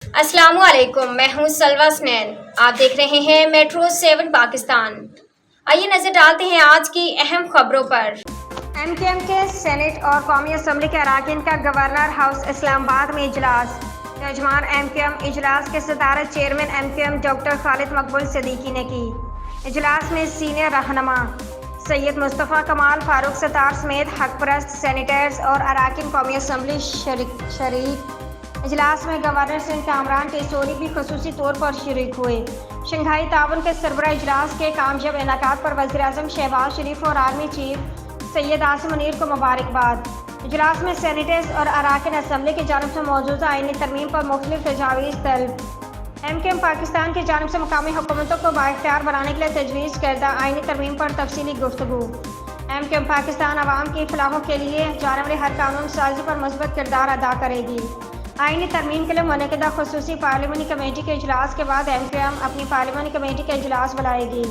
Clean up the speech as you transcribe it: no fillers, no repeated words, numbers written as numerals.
अस्सलाम वालेकुम, मैं हूं सलवा स्नैन। आप देख रहे हैं मेट्रो 7 पाकिस्तान। आइए नजर डालते हैं आज की अहम खबरों पर। MKM के सेनेट और कौमी असम्बली के अरकान का गवर्नर हाउस इस्लामाबाद में इजलास। मेजबान MKM इजलास के सदारत चेयरमैन MKM डॉक्टर खालिद मकबूल सदीकी ने की। इजलास में सीनियर रहनुमा सैयद मुस्तफ़ा कमाल फारूक सत्तार समेत हक परस्त सेनेटर्स और अरकान कौमी असम्बली शरीक। इजलास में गवर्नर सिंध कामरान टेसोरी भी खसूसी तौर पर शरीक हुए। शंघाई ताउन के सरबराह इजलास के कामयाब इनेकाद पर वज़ीर-ए-आज़म शहबाज शरीफ और आर्मी चीफ सैयद आसिम मुनीर को मुबारकबाद। इजलास में सेनेटर्स और अरकान असम्बली की जानिब से मौजूदा आईनी तरमीम पर मुख्तलिफ तजावीज़ तलब। MKM पाकिस्तान की जानिब से मकामी हुकूमतों को बाइख्तियार बनाने के लिए तजवीज़ करदा आईनी तरमीम पर तफसीली गुफ्तगू। MKM पाकिस्तान अवाम की फलाहों के लिए जाने वाले हर कानून साजी पर मुस्बत किरदार अदा करेगी। आईनी तरमीम के लिए मुनक़िदा ख़ुसूसी पार्लिमानी कमेटी के इजलास के बाद MKM अपनी पार्लिमानी कमेटी का इजलास बुलाएगी।